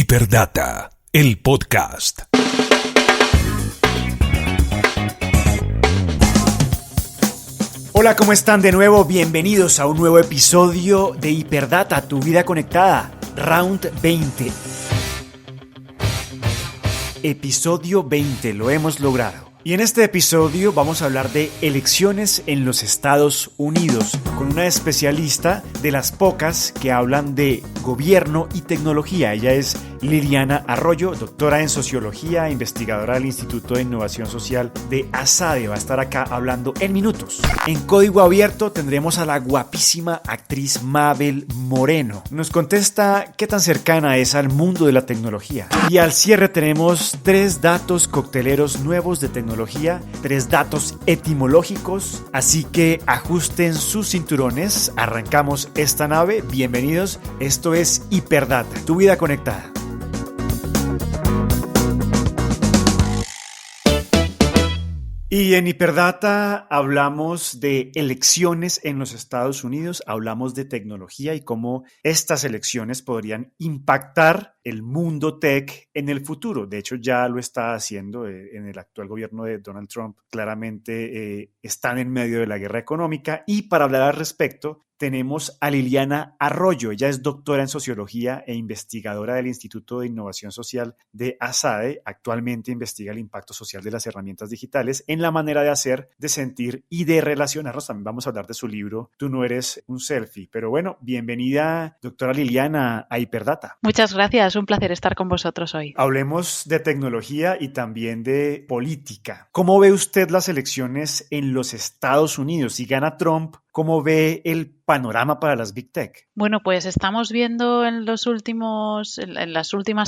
Hiperdata, el podcast. Hola, ¿cómo están de nuevo? Bienvenidos a un nuevo episodio de Hiperdata, tu vida conectada, Round 20. Episodio 20, lo hemos logrado. Y en este episodio vamos a hablar de elecciones en los Estados Unidos, con una especialista de las pocas que hablan de gobierno y tecnología. Ella es Liliana Arroyo, doctora en sociología, investigadora del Instituto de Innovación Social de ASADE. Va a estar acá hablando en minutos. En Código Abierto tendremos a la guapísima actriz Mabel Moreno. Nos contesta qué tan cercana es al mundo de la tecnología. Y al cierre tenemos 3 datos cocteleros nuevos de tecnología, 3 datos etimológicos. Así que ajusten sus cinturones. Arrancamos esta nave. Bienvenidos. Esto es Hiperdata, tu vida conectada. Y en Hiperdata hablamos de elecciones en los Estados Unidos, hablamos de tecnología y cómo estas elecciones podrían impactar el mundo tech en el futuro. De hecho, ya lo está haciendo en el actual gobierno de Donald Trump. Claramente están en medio de la guerra económica. Y para hablar al respecto, tenemos a Liliana Arroyo. Ella es doctora en sociología e investigadora del Instituto de Innovación Social de ASADE. Actualmente investiga el impacto social de las herramientas digitales en la manera de hacer, de sentir y de relacionarnos. También vamos a hablar de su libro Tú no eres un selfie. Pero bueno, bienvenida, doctora Liliana, a Hiperdata. Muchas gracias, un placer estar con vosotros hoy. Hablemos de tecnología y también de política. ¿Cómo ve usted las elecciones en los Estados Unidos? Si gana Trump, ¿cómo ve el panorama para las Big Tech? Bueno, pues estamos viendo en las últimas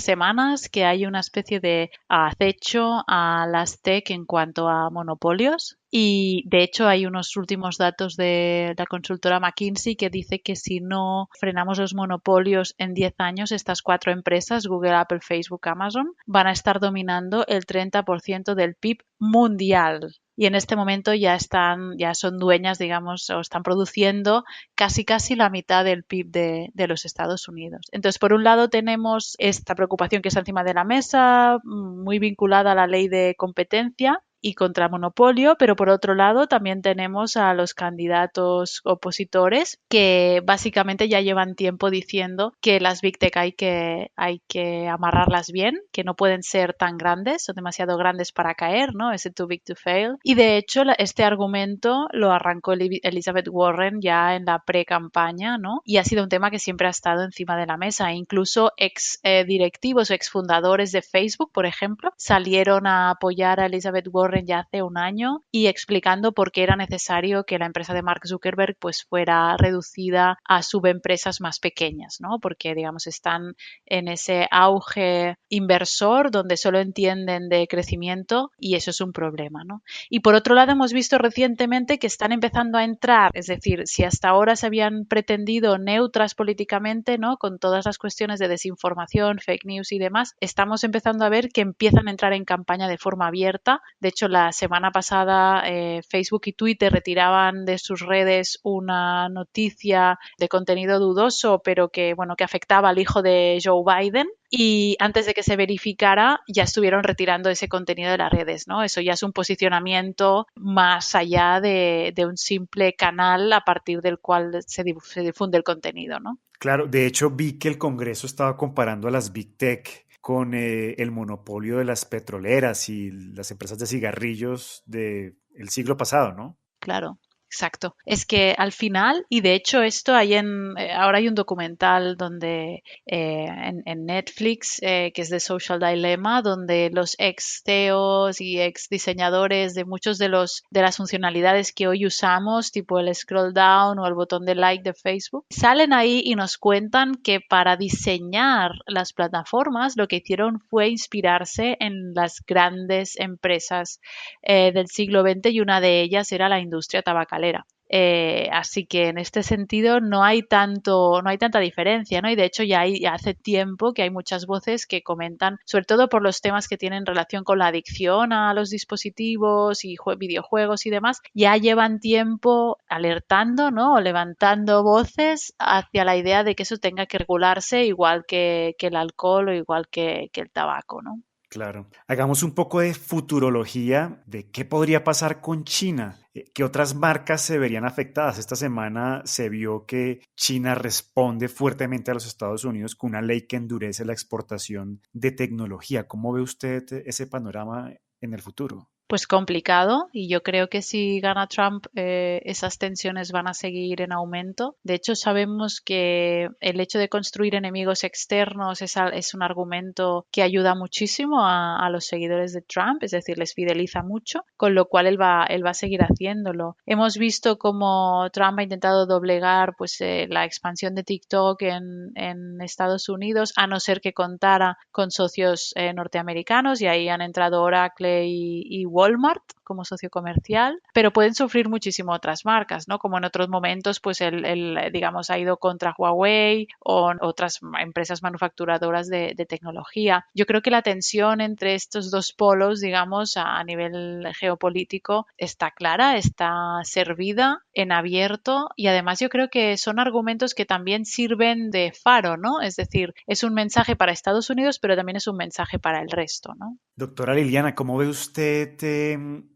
semanas que hay una especie de acecho a las tech en cuanto a monopolios. Y de hecho hay unos últimos datos de la consultora McKinsey que dice que si no frenamos los monopolios en 10 años, estas 4 empresas, Google, Apple, Facebook, Amazon, van a estar dominando el 30% del PIB mundial. Y en este momento ya son dueñas, digamos, o están produciendo casi la mitad del PIB de los Estados Unidos. Entonces, por un lado tenemos esta preocupación que está encima de la mesa, muy vinculada a la ley de competencia y contra monopolio, pero por otro lado también tenemos a los candidatos opositores que básicamente ya llevan tiempo diciendo que las Big Tech hay que amarrarlas bien, que no pueden ser tan grandes, son demasiado grandes para caer, ¿no? Es too big to fail. Y de hecho este argumento lo arrancó Elizabeth Warren ya en la pre-campaña, ¿no? Y ha sido un tema que siempre ha estado encima de la mesa. Incluso ex directivos o ex fundadores de Facebook, por ejemplo, salieron a apoyar a Elizabeth Warren ya hace un año y explicando por qué era necesario que la empresa de Mark Zuckerberg pues fuera reducida a subempresas más pequeñas, ¿no? Porque digamos están en ese auge inversor donde solo entienden de crecimiento y eso es un problema, ¿no? Y por otro lado hemos visto recientemente que están empezando a entrar, es decir, si hasta ahora se habían pretendido neutras políticamente, ¿no? Con todas las cuestiones de desinformación, fake news y demás, estamos empezando a ver que empiezan a entrar en campaña de forma abierta. De hecho, la semana pasada Facebook y Twitter retiraban de sus redes una noticia de contenido dudoso, pero que afectaba al hijo de Joe Biden. Y antes de que se verificara, ya estuvieron retirando ese contenido de las redes, ¿no? Eso ya es un posicionamiento más allá de un simple canal a partir del cual se difunde el contenido, ¿no? Claro, de hecho vi que el Congreso estaba comparando a las Big Tech con el monopolio de las petroleras y las empresas de cigarrillos del siglo pasado, ¿no? Claro. Exacto. Es que al final, y de hecho esto ahora hay un documental donde en Netflix que es de Social Dilemma, donde los ex CEOs y ex diseñadores de muchos de las funcionalidades que hoy usamos, tipo el scroll down o el botón de like de Facebook, salen ahí y nos cuentan que para diseñar las plataformas lo que hicieron fue inspirarse en las grandes empresas del siglo XX y una de ellas era la industria tabacalera. Así que en este sentido no hay tanta diferencia, ¿no? Y de hecho ya hace tiempo que hay muchas voces que comentan, sobre todo por los temas que tienen relación con la adicción a los dispositivos y videojuegos y demás, ya llevan tiempo alertando, ¿no? O levantando voces hacia la idea de que eso tenga que regularse igual que el alcohol o igual que el tabaco, ¿no? Claro. Hagamos un poco de futurología de qué podría pasar con China. ¿Qué otras marcas se verían afectadas? Esta semana se vio que China responde fuertemente a los Estados Unidos con una ley que endurece la exportación de tecnología. ¿Cómo ve usted ese panorama en el futuro? Pues complicado, y yo creo que si gana Trump esas tensiones van a seguir en aumento. De hecho, sabemos que el hecho de construir enemigos externos es un argumento que ayuda muchísimo a los seguidores de Trump, es decir, les fideliza mucho, con lo cual él va a seguir haciéndolo. Hemos visto cómo Trump ha intentado doblegar pues, la expansión de TikTok en Estados Unidos, a no ser que contara con socios norteamericanos, y ahí han entrado Oracle y Walmart como socio comercial, pero pueden sufrir muchísimo otras marcas, ¿no? Como en otros momentos, pues digamos, ha ido contra Huawei o otras empresas manufacturadoras de tecnología. Yo creo que la tensión entre estos dos polos, digamos, a nivel geopolítico está clara, está servida, en abierto, y además yo creo que son argumentos que también sirven de faro, ¿no? Es decir, es un mensaje para Estados Unidos, pero también es un mensaje para el resto, ¿no? Doctora Liliana, ¿cómo ve usted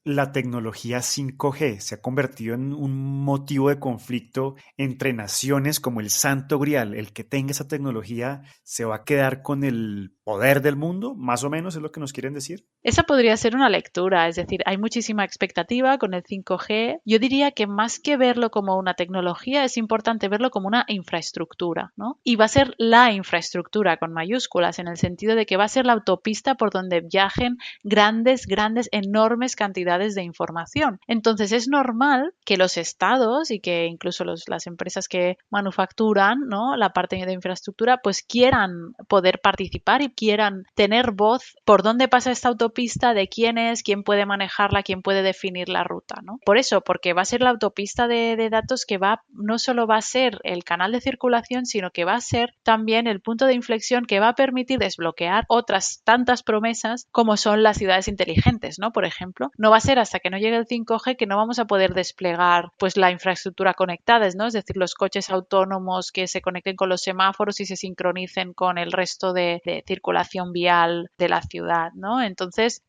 la tecnología 5G? ¿Se ha convertido en un motivo de conflicto entre naciones como el Santo Grial? ¿El que tenga esa tecnología se va a quedar con el poder del mundo? Más o menos es lo que nos quieren decir. Esa podría ser una lectura, es decir, hay muchísima expectativa con el 5G. Yo diría que más que verlo como una tecnología, es importante verlo como una infraestructura, ¿no? Y va a ser la infraestructura con mayúsculas, en el sentido de que va a ser la autopista por donde viajen grandes, enormes cantidades de información. Entonces es normal que los estados y que incluso las empresas que manufacturan, ¿no?, la parte de infraestructura, pues quieran poder participar y quieran tener voz por dónde pasa esta autopista, de quién es, quién puede manejarla, quién puede definir la ruta, ¿no? Por eso, porque va a ser la autopista de datos que no solo va a ser el canal de circulación, sino que va a ser también el punto de inflexión que va a permitir desbloquear otras tantas promesas como son las ciudades inteligentes, ¿no? Por ejemplo, no va a ser hasta que no llegue el 5G que no vamos a poder desplegar pues la infraestructura conectada, ¿no? Es decir, los coches autónomos que se conecten con los semáforos y se sincronicen con el resto de circulación vial de la ciudad, ¿no? Entonces,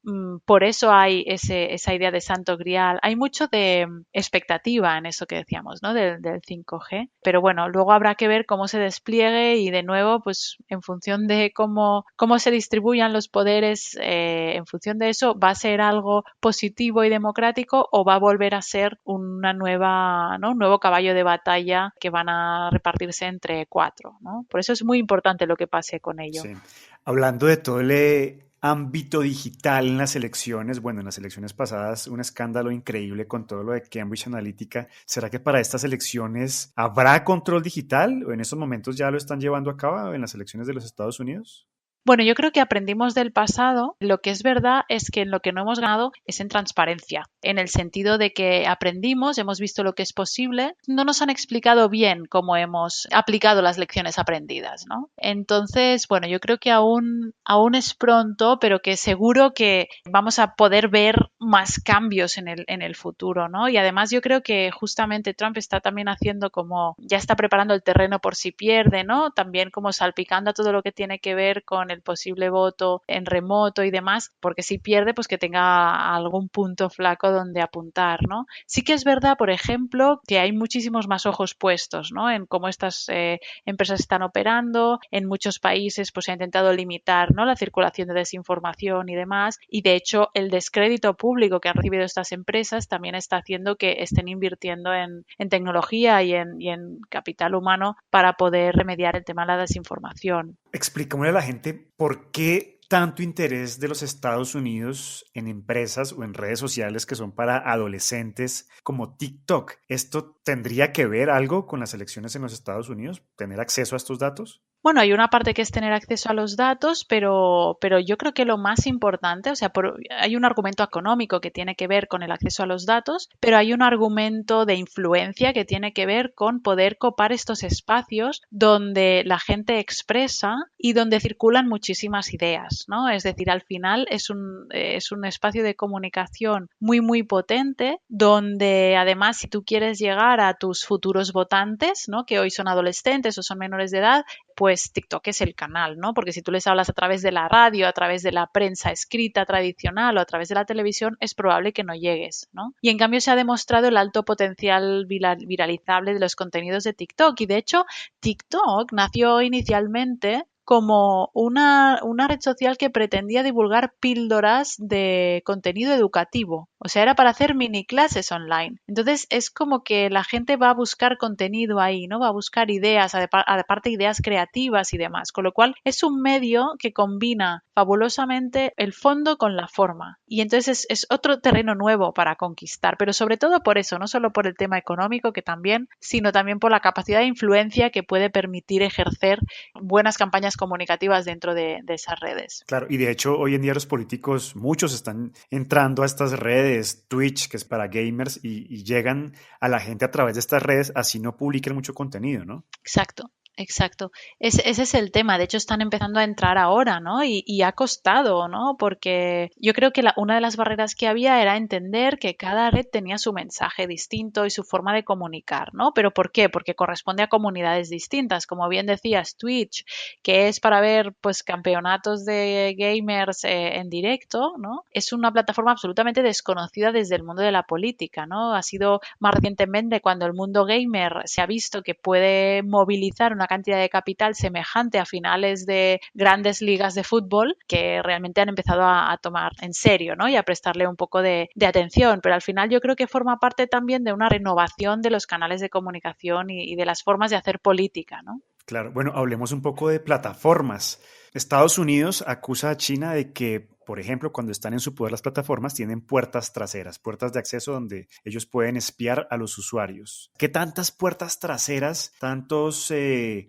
por eso hay esa idea de Santo Grial. Hay mucho de expectativa en eso que decíamos, ¿no? Del 5G. Pero bueno, luego habrá que ver cómo se despliegue y de nuevo, pues en función de cómo se distribuyan los poderes, en función de eso, ¿va a ser algo positivo y democrático o va a volver a ser un nuevo caballo de batalla que van a repartirse entre cuatro, ¿no? Por eso es muy importante lo que pase con ello. Sí. Hablando de todo el ámbito digital en las elecciones, bueno, en las elecciones pasadas un escándalo increíble con todo lo de Cambridge Analytica. ¿Será que para estas elecciones habrá control digital o en estos momentos ya lo están llevando a cabo en las elecciones de los Estados Unidos? Bueno, yo creo que aprendimos del pasado. Lo que es verdad es que en lo que no hemos ganado es en transparencia, en el sentido de que aprendimos, hemos visto lo que es posible, no nos han explicado bien cómo hemos aplicado las lecciones aprendidas, ¿no? Entonces, bueno, yo creo que aún es pronto, pero que seguro que vamos a poder ver más cambios en el futuro, ¿no? Y además yo creo que justamente Trump está también haciendo ya está preparando el terreno por si pierde, ¿no? También como salpicando a todo lo que tiene que ver con el posible voto en remoto y demás, porque si pierde, pues que tenga algún punto flaco donde apuntar, ¿no? Sí que es verdad, por ejemplo, que hay muchísimos más ojos puestos, ¿no?, en cómo estas empresas están operando. En muchos países pues se ha intentado limitar, ¿no?, la circulación de desinformación y demás, y de hecho el descrédito público que han recibido estas empresas también está haciendo que estén invirtiendo en tecnología y en capital humano para poder remediar el tema de la desinformación. Explícame a la gente por qué tanto interés de los Estados Unidos en empresas o en redes sociales que son para adolescentes como TikTok. ¿Esto tendría que ver algo con las elecciones en los Estados Unidos? ¿Tener acceso a estos datos? Bueno, hay una parte que es tener acceso a los datos, pero yo creo que lo más importante, o sea, hay un argumento económico que tiene que ver con el acceso a los datos, pero hay un argumento de influencia que tiene que ver con poder copar estos espacios donde la gente expresa y donde circulan muchísimas ideas, ¿no? Es decir, al final es un espacio de comunicación muy, muy potente, donde además si tú quieres llegar a tus futuros votantes, ¿no? Que hoy son adolescentes o son menores de edad, pues TikTok es el canal, ¿no? Porque si tú les hablas a través de la radio, a través de la prensa escrita tradicional o a través de la televisión, es probable que no llegues, ¿no? Y en cambio se ha demostrado el alto potencial viralizable de los contenidos de TikTok. Y de hecho, TikTok nació inicialmente como una red social que pretendía divulgar píldoras de contenido educativo. O sea, era para hacer mini clases online. Entonces, es como que la gente va a buscar contenido ahí, ¿no? Va a buscar ideas, aparte ideas creativas y demás. Con lo cual, es un medio que combina fabulosamente el fondo con la forma. Y entonces es otro terreno nuevo para conquistar. Pero sobre todo por eso, no solo por el tema económico, que también, sino también por la capacidad de influencia que puede permitir ejercer buenas campañas comunicativas dentro de esas redes. Claro, y de hecho hoy en día los políticos, muchos están entrando a estas redes, Twitch, que es para gamers, y llegan a la gente a través de estas redes, así no publiquen mucho contenido, ¿no? Exacto. Exacto. Ese es el tema. De hecho, están empezando a entrar ahora, ¿no? Y ha costado, ¿no? Porque yo creo que una de las barreras que había era entender que cada red tenía su mensaje distinto y su forma de comunicar, ¿no? ¿Pero por qué? Porque corresponde a comunidades distintas. Como bien decías, Twitch, que es para ver, pues, campeonatos de gamers en directo, ¿no? Es una plataforma absolutamente desconocida desde el mundo de la política, ¿no? Ha sido más recientemente cuando el mundo gamer se ha visto que puede movilizar una cantidad de capital semejante a finales de grandes ligas de fútbol que realmente han empezado a tomar en serio, ¿no? Y a prestarle un poco de atención. Pero al final yo creo que forma parte también de una renovación de los canales de comunicación y de las formas de hacer política, ¿no? Claro, bueno, hablemos un poco de plataformas. Estados Unidos acusa a China de que, por ejemplo, cuando están en su poder las plataformas, tienen puertas traseras, puertas de acceso donde ellos pueden espiar a los usuarios. ¿Qué tantas puertas traseras, tantos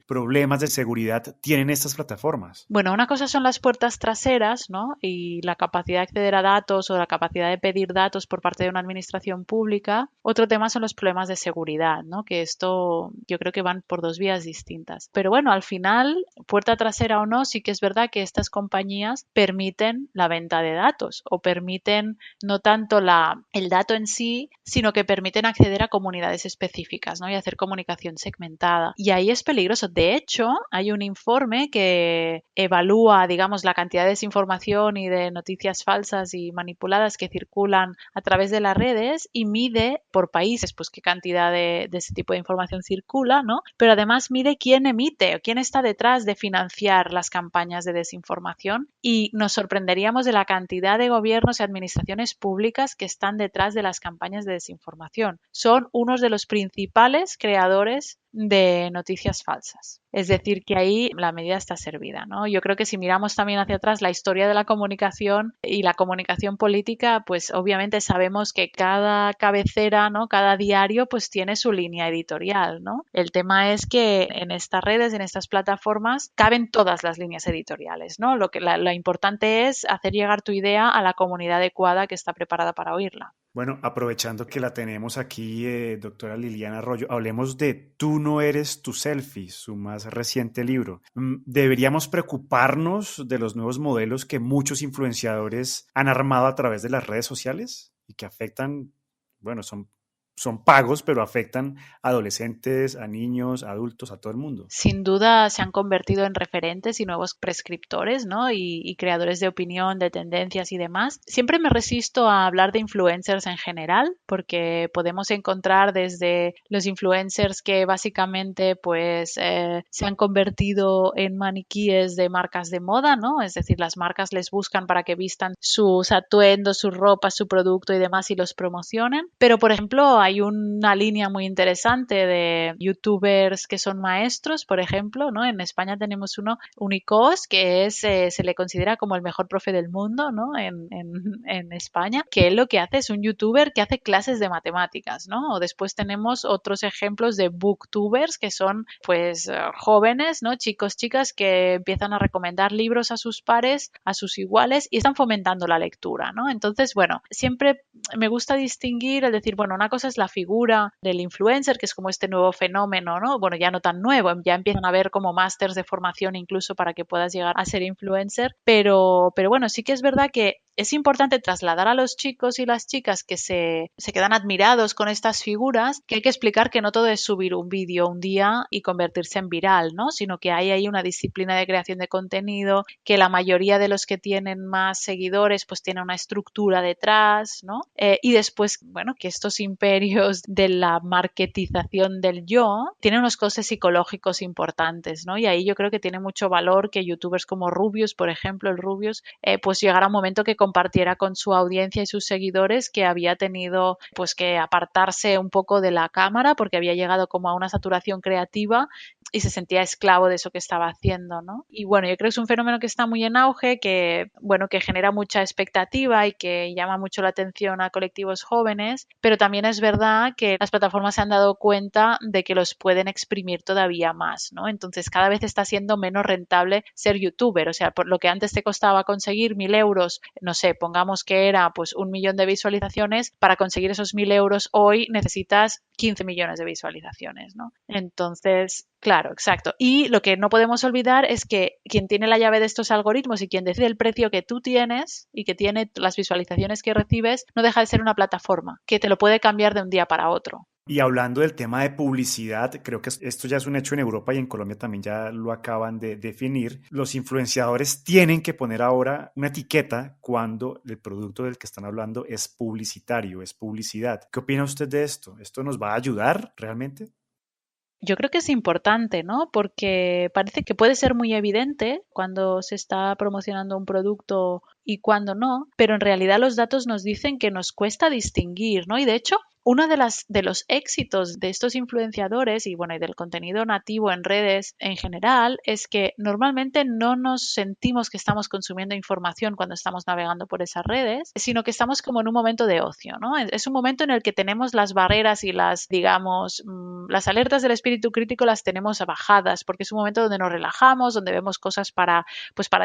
problemas de seguridad tienen estas plataformas? Bueno, una cosa son las puertas traseras, ¿no? Y la capacidad de acceder a datos o la capacidad de pedir datos por parte de una administración pública. Otro tema son los problemas de seguridad, ¿no? Que esto yo creo que van por dos vías distintas. Pero bueno, al final, puerta trasera o no, sí que es verdad que estas compañías permiten la venta de datos o permiten no tanto el dato en sí, sino que permiten acceder a comunidades específicas, ¿no? Y hacer comunicación segmentada. Y ahí es peligroso. De hecho, hay un informe que evalúa, digamos, la cantidad de desinformación y de noticias falsas y manipuladas que circulan a través de las redes y mide por países, pues qué cantidad de ese tipo de información circula, ¿no? Pero además mide quién emite o quién está detrás de financiar las campañas de desinformación y nos sorprenderíamos de la cantidad de gobiernos y administraciones públicas que están detrás de las campañas de desinformación. Son unos de los principales creadores de noticias falsas. Es decir, que ahí la medida está servida, ¿no? Yo creo que si miramos también hacia atrás la historia de la comunicación y la comunicación política, pues obviamente sabemos que cada cabecera, ¿no? Cada diario, pues tiene su línea editorial, ¿no? El tema es que en estas redes, en estas plataformas, caben todas las líneas editoriales, ¿no? Lo importante es hacer llegar tu idea a la comunidad adecuada que está preparada para oírla. Bueno, aprovechando que la tenemos aquí, doctora Liliana Arroyo, hablemos de Tú no eres tu selfie, su más reciente libro. ¿Deberíamos preocuparnos de los nuevos modelos que muchos influenciadores han armado a través de las redes sociales y que afectan, bueno, son pagos, pero afectan a adolescentes, a niños, a adultos, a todo el mundo? Sin duda se han convertido en referentes y nuevos prescriptores, ¿no? Y creadores de opinión, de tendencias y demás. Siempre me resisto a hablar de influencers en general, porque podemos encontrar desde los influencers que básicamente pues se han convertido en maniquíes de marcas de moda, ¿no? Es decir, las marcas les buscan para que vistan sus atuendos, sus ropas, su producto y demás y los promocionen. Pero, por ejemplo, hay una línea muy interesante de youtubers que son maestros, por ejemplo, ¿no? En España tenemos uno, Unicos, que es, se le considera como el mejor profe del mundo, ¿no? En España, que él lo que hace es un youtuber que hace clases de matemáticas, ¿no? O después tenemos otros ejemplos de booktubers, que son pues jóvenes, ¿no? Chicos, chicas que empiezan a recomendar libros a sus pares, a sus iguales y están fomentando la lectura, ¿no? Entonces, bueno, siempre me gusta distinguir, es decir, bueno, una cosa es la figura del influencer, que es como este nuevo fenómeno, ¿no? Bueno, ya no tan nuevo, ya empiezan a haber como másters de formación incluso para que puedas llegar a ser influencer, pero bueno, sí que es verdad que es importante trasladar a los chicos y las chicas que se quedan admirados con estas figuras, que hay que explicar que no todo es subir un vídeo un día y convertirse en viral, ¿no? Sino que hay ahí una disciplina de creación de contenido, que la mayoría de los que tienen más seguidores pues tienen una estructura detrás, ¿no? Y después, bueno, que estos imperios de la marketización del yo tienen unos costes psicológicos importantes, ¿no? Y ahí yo creo que tiene mucho valor que youtubers como Rubius, por ejemplo, el Rubius, pues llegara un momento que compartiera con su audiencia y sus seguidores que había tenido pues que apartarse un poco de la cámara porque había llegado como a una saturación creativa y se sentía esclavo de eso que estaba haciendo, ¿no? Y bueno, yo creo que es un fenómeno que está muy en auge, que bueno, que genera mucha expectativa y que llama mucho la atención a colectivos jóvenes, pero también es verdad que las plataformas se han dado cuenta de que los pueden exprimir todavía más, ¿no? Entonces cada vez está siendo menos rentable ser youtuber, o sea, por lo que antes te costaba conseguir 1.000 euros, no sé, pongamos que era pues 1 millón de visualizaciones, para conseguir esos 1.000 euros hoy necesitas 15 millones de visualizaciones, ¿no? Entonces, claro, exacto. Y lo que no podemos olvidar es que quien tiene la llave de estos algoritmos y quien decide el precio que tú tienes y que tiene las visualizaciones que recibes, no deja de ser una plataforma que te lo puede cambiar de un día para otro. Y hablando del tema de publicidad, creo que esto ya es un hecho en Europa y en Colombia también ya lo acaban de definir. Los influenciadores tienen que poner ahora una etiqueta cuando el producto del que están hablando es publicitario, es publicidad. ¿Qué opina usted de esto? ¿Esto nos va a ayudar realmente? Yo creo que es importante, ¿no? Porque parece que puede ser muy evidente cuando se está promocionando un producto y cuando no, pero en realidad los datos nos dicen que nos cuesta distinguir, ¿no? Y de hecho, uno de los éxitos de estos influenciadores y bueno, y del contenido nativo en redes en general es que normalmente no nos sentimos que estamos consumiendo información cuando estamos navegando por esas redes, sino que estamos como en un momento de ocio, ¿no? Es un momento en el que tenemos las barreras y las, digamos, las alertas del espíritu crítico las tenemos bajadas, porque es un momento donde nos relajamos, donde vemos cosas para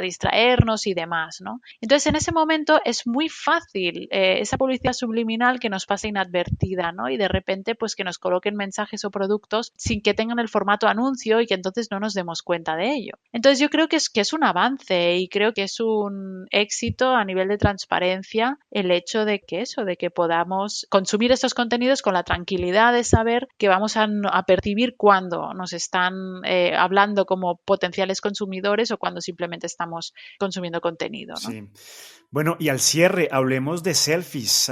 distraernos y demás, ¿no? Entonces, en ese momento es muy fácil esa publicidad subliminal que nos pasa inadvertida, ¿no? Y de repente pues que nos coloquen mensajes o productos sin que tengan el formato anuncio y que entonces no nos demos cuenta de ello. Entonces yo creo que es un avance y creo que es un éxito a nivel de transparencia el hecho de que podamos consumir estos contenidos con la tranquilidad de saber que vamos a percibir cuando nos están hablando como potenciales consumidores o cuando simplemente estamos consumiendo contenido, ¿no? Sí. Bueno, y al cierre, hablemos de selfies,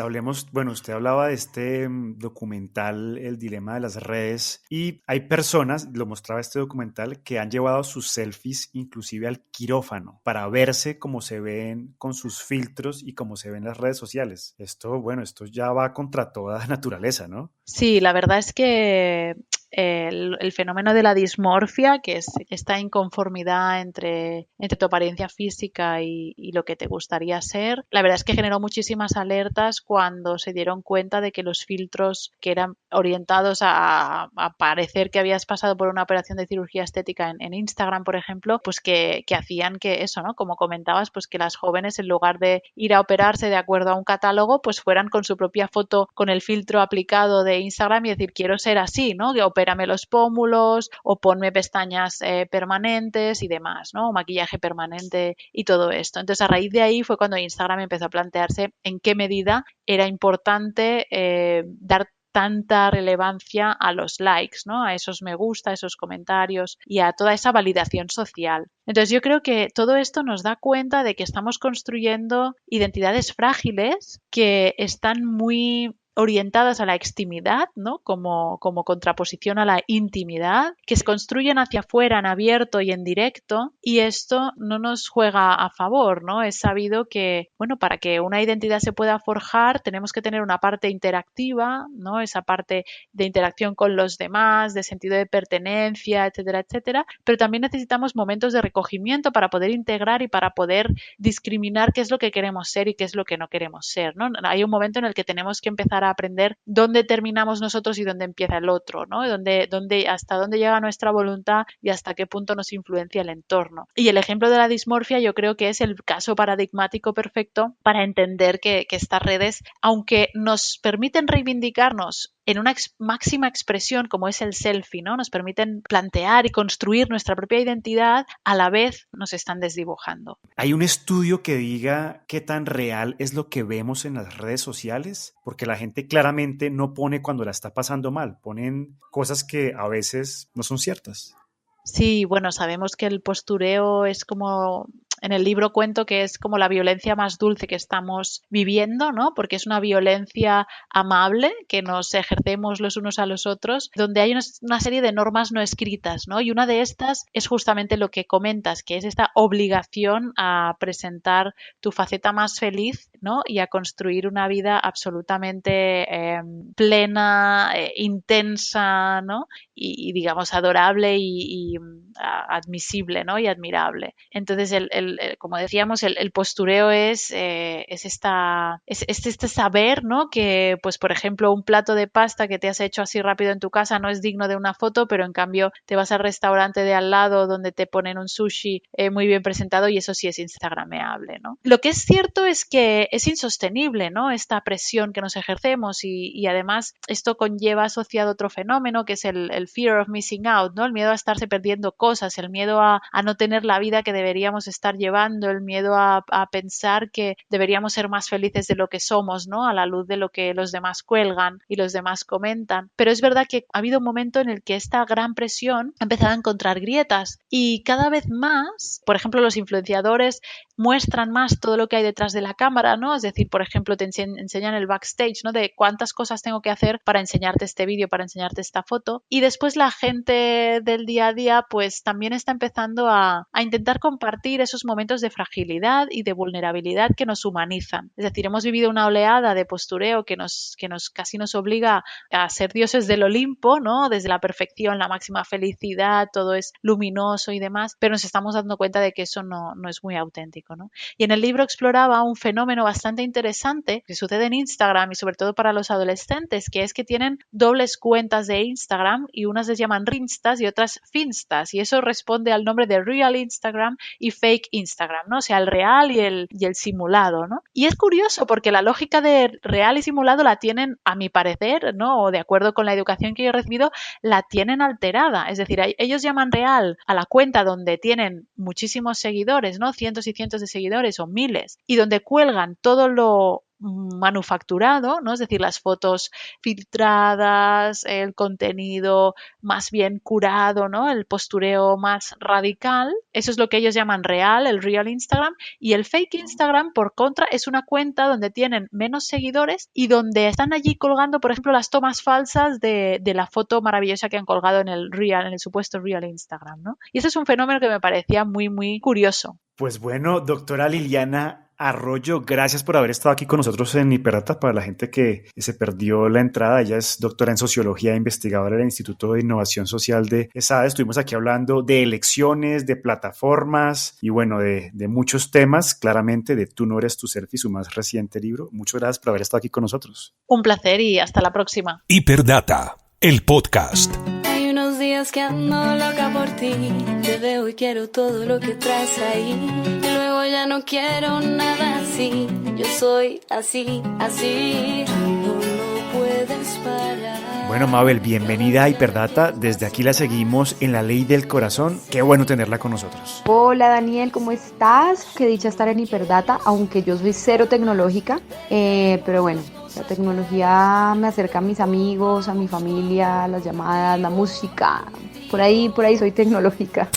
bueno, usted hablaba de este documental, El dilema de las redes, y hay personas, lo mostraba este documental, que han llevado sus selfies inclusive al quirófano para verse como se ven con sus filtros y como se ven en las redes sociales. Esto ya va contra toda naturaleza, ¿no? Sí, la verdad es que el fenómeno de la dismorfia, que es esta inconformidad entre tu apariencia física y lo que te gustaría ser, la verdad es que generó muchísimas alertas cuando se dieron cuenta de que los filtros que eran orientados a parecer que habías pasado por una operación de cirugía estética en Instagram, por ejemplo, pues que hacían que eso, ¿no? Como comentabas, pues que las jóvenes en lugar de ir a operarse de acuerdo a un catálogo, pues fueran con su propia foto con el filtro aplicado de Instagram y decir, quiero ser así, ¿no? Opérame los pómulos o ponme pestañas permanentes y demás, ¿no? O maquillaje permanente y todo esto. Entonces, a raíz de ahí fue cuando Instagram empezó a plantearse en qué medida era importante dar tanta relevancia a los likes, ¿no? A esos me gusta, a esos comentarios y a toda esa validación social. Entonces yo creo que todo esto nos da cuenta de que estamos construyendo identidades frágiles que están muy orientadas a la extimidad, ¿no? Como contraposición a la intimidad, que se construyen hacia afuera en abierto y en directo, y esto no nos juega a favor, ¿no? Es sabido que, bueno, para que una identidad se pueda forjar tenemos que tener una parte interactiva, ¿no? Esa parte de interacción con los demás, de sentido de pertenencia, etcétera, etcétera, pero también necesitamos momentos de recogimiento para poder integrar y para poder discriminar qué es lo que queremos ser y qué es lo que no queremos ser, ¿no? Hay un momento en el que tenemos que empezar a aprender dónde terminamos nosotros y dónde empieza el otro, ¿no? Hasta dónde llega nuestra voluntad y hasta qué punto nos influencia el entorno. Y el ejemplo de la dismorfia yo creo que es el caso paradigmático perfecto para entender que estas redes, aunque nos permiten reivindicarnos en una máxima expresión como es el selfie, ¿no? Nos permiten plantear y construir nuestra propia identidad, a la vez nos están desdibujando. ¿Hay un estudio que diga qué tan real es lo que vemos en las redes sociales? Porque la gente claramente no pone cuando la está pasando mal, ponen cosas que a veces no son ciertas. Sí, bueno, sabemos que el postureo es como, en el libro cuento que es como la violencia más dulce que estamos viviendo, ¿no? Porque es una violencia amable que nos ejercemos los unos a los otros, donde hay una serie de normas no escritas, ¿no? Y una de estas es justamente lo que comentas, que es esta obligación a presentar tu faceta más feliz, ¿no? Y a construir una vida absolutamente plena, intensa, ¿no? Y digamos adorable y admisible, ¿no? Y admirable. Entonces, como decíamos, el postureo es este saber, ¿no? Que, pues, por ejemplo, un plato de pasta que te has hecho así rápido en tu casa no es digno de una foto, pero en cambio te vas al restaurante de al lado donde te ponen un sushi muy bien presentado y eso sí es instagrameable, ¿no? Lo que es cierto es que es insostenible, ¿no? Esta presión que nos ejercemos y además esto conlleva asociado otro fenómeno que es el fear of missing out, ¿no? El miedo a estarse perdiendo cosas, el miedo a no tener la vida que deberíamos estar llevando, el miedo a pensar que deberíamos ser más felices de lo que somos, ¿no? A la luz de lo que los demás cuelgan y los demás comentan. Pero es verdad que ha habido un momento en el que esta gran presión ha empezado a encontrar grietas y cada vez más, por ejemplo, los influenciadores muestran más todo lo que hay detrás de la cámara, ¿no? Es decir, por ejemplo, te enseñan el backstage, ¿no? De cuántas cosas tengo que hacer para enseñarte este vídeo, para enseñarte esta foto. Y después la gente del día a día, pues también está empezando a intentar compartir esos momentos de fragilidad y de vulnerabilidad que nos humanizan. Es decir, hemos vivido una oleada de postureo que casi nos obliga a ser dioses del Olimpo, ¿no? Desde la perfección, la máxima felicidad, todo es luminoso y demás, pero nos estamos dando cuenta de que eso no es muy auténtico, ¿no? Y en el libro exploraba un fenómeno bastante interesante que sucede en Instagram y sobre todo para los adolescentes, que es que tienen dobles cuentas de Instagram y unas les llaman Rinstas y otras Finstas, y eso responde al nombre de Real Instagram y Fake Instagram, ¿no? O sea, el real y el simulado, ¿no? Y es curioso porque la lógica de real y simulado la tienen, a mi parecer, ¿no? O de acuerdo con la educación que yo he recibido, la tienen alterada. Es decir, ellos llaman real a la cuenta donde tienen muchísimos seguidores, ¿no? Cientos y cientos de seguidores o miles, y donde cuelgan todo lo manufacturado, ¿no? Es decir, las fotos filtradas, el contenido más bien curado, ¿no? El postureo más radical. Eso es lo que ellos llaman real, el real Instagram. Y el fake Instagram, por contra, es una cuenta donde tienen menos seguidores y donde están allí colgando, por ejemplo, las tomas falsas de la foto maravillosa que han colgado en el supuesto real Instagram, ¿no? Y ese es un fenómeno que me parecía muy, muy curioso. Pues bueno, doctora Liliana Arroyo, gracias por haber estado aquí con nosotros en Hiperdata. Para la gente que se perdió la entrada, ella es doctora en sociología e investigadora del Instituto de Innovación Social de ESADE. Estuvimos aquí hablando de elecciones, de plataformas y bueno, de muchos temas, claramente de Tú no eres tu selfie, su más reciente libro. Muchas gracias por haber estado aquí con nosotros. Un placer y hasta la próxima. Hiperdata, el podcast. Hay unos días que ando loca por ti, te veo y quiero todo lo que traes ahí, y luego ya no quiero nada así, yo soy así, así, no puedes parar. Bueno, Mabel, bienvenida a Hiperdata. Desde aquí la seguimos en La Ley del Corazón. Qué bueno tenerla con nosotros. Hola Daniel, ¿cómo estás? Qué dicha estar en Hiperdata, aunque yo soy cero tecnológica, pero bueno, la tecnología me acerca a mis amigos, a mi familia, las llamadas, la música. Por ahí soy tecnológica.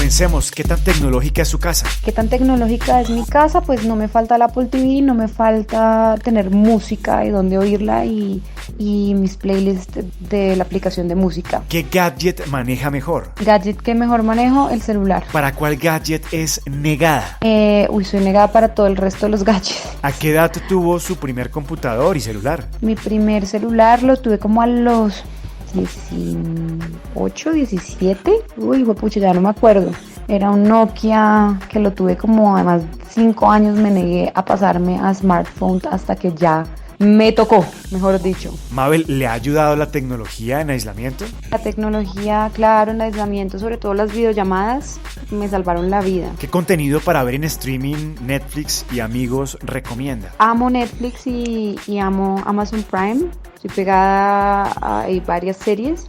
Comencemos. ¿Qué tan tecnológica es su casa? ¿Qué tan tecnológica es mi casa? Pues no me falta el Apple TV, no me falta tener música y dónde oírla y mis playlists de la aplicación de música. ¿Qué gadget maneja mejor? Gadget que mejor manejo, el celular. ¿Para cuál gadget es negada? Soy negada para todo el resto de los gadgets. ¿A qué edad tuvo su primer computador y celular? Mi primer celular lo tuve como a los 18, 17. Uy, pucha, ya no me acuerdo. Era un Nokia que lo tuve como además 5 años. Me negué a pasarme a smartphone hasta que ya me tocó, mejor dicho. Mabel, ¿le ha ayudado la tecnología en aislamiento? La tecnología, claro, en aislamiento, sobre todo las videollamadas, me salvaron la vida. ¿Qué contenido para ver en streaming, Netflix y amigos recomienda? Amo Netflix y amo Amazon Prime. Estoy pegada a varias series,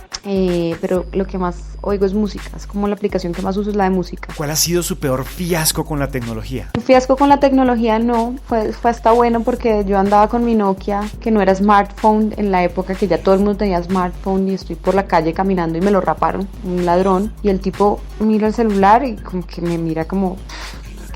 pero lo que más oigo es música. Es como la aplicación que más uso es la de música. ¿Cuál ha sido su peor fiasco con la tecnología? Un fiasco con la tecnología no, fue hasta bueno porque yo andaba con mi Nokia, que no era smartphone en la época que ya todo el mundo tenía smartphone, y estoy por la calle caminando y me lo raparon, un ladrón, y el tipo mira el celular y como que me mira como...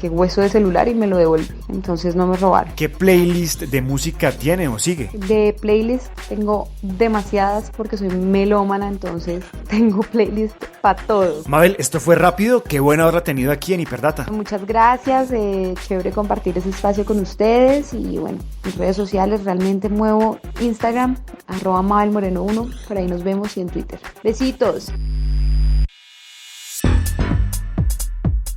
qué hueso de celular, y me lo devuelve. Entonces no me robaron. ¿Qué playlist de música tiene o sigue? De playlist tengo demasiadas porque soy melómana, entonces tengo playlist para todo. Mabel, esto fue rápido. Qué bueno haberla tenido aquí en Hiperdata. Muchas gracias, chévere compartir ese espacio con ustedes. Y bueno, mis redes sociales realmente muevo Instagram, @MabelMoreno1, por ahí nos vemos, y en Twitter. Besitos.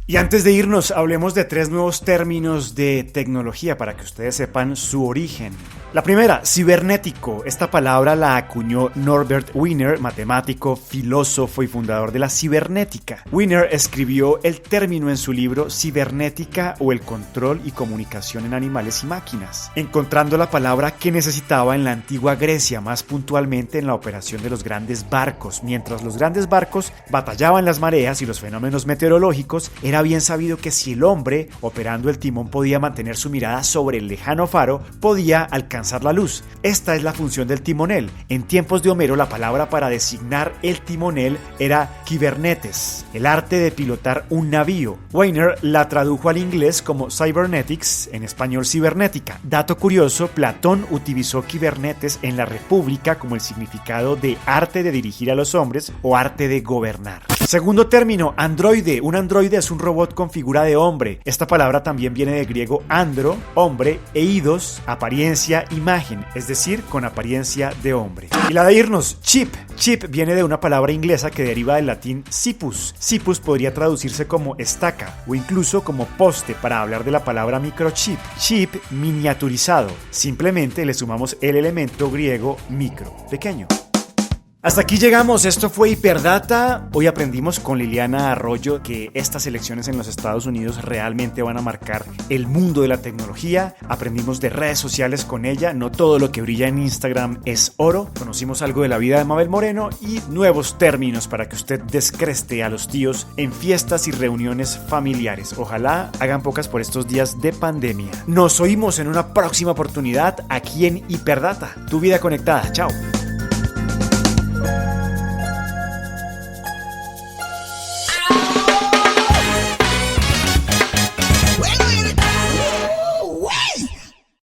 Y antes de irnos, hablemos de 3 nuevos términos de tecnología para que ustedes sepan su origen. La primera, cibernético. Esta palabra la acuñó Norbert Wiener, matemático, filósofo y fundador de la cibernética. Wiener escribió el término en su libro Cibernética o el control y comunicación en animales y máquinas, encontrando la palabra que necesitaba en la antigua Grecia, más puntualmente en la operación de los grandes barcos. Mientras los grandes barcos batallaban las mareas y los fenómenos meteorológicos, era bien sabido que si el hombre, operando el timón, podía mantener su mirada sobre el lejano faro, podía alcanzar la luz. Esta es la función del timonel. En tiempos de Homero, la palabra para designar el timonel era kibernetes, el arte de pilotar un navío. Weiner la tradujo al inglés como cybernetics, en español cibernética. Dato curioso, Platón utilizó kibernetes en la República como el significado de arte de dirigir a los hombres o arte de gobernar. Segundo término, androide. Un androide es un robot con figura de hombre. Esta palabra también viene del griego andro, hombre, e eidos, apariencia, imagen, es decir, con apariencia de hombre. Y la de irnos, chip. Chip viene de una palabra inglesa que deriva del latín cipus. Cipus podría traducirse como estaca o incluso como poste para hablar de la palabra microchip. Chip miniaturizado. Simplemente le sumamos el elemento griego micro, pequeño. Hasta aquí llegamos, esto fue Hiperdata. Hoy aprendimos con Liliana Arroyo que estas elecciones en los Estados Unidos realmente van a marcar el mundo de la tecnología. Aprendimos de redes sociales con ella, no todo lo que brilla en Instagram es oro. Conocimos algo de la vida de Mabel Moreno y nuevos términos para que usted descreste a los tíos en fiestas y reuniones familiares. Ojalá hagan pocas por estos días de pandemia. Nos oímos en una próxima oportunidad aquí en Hiperdata, tu vida conectada. Chao.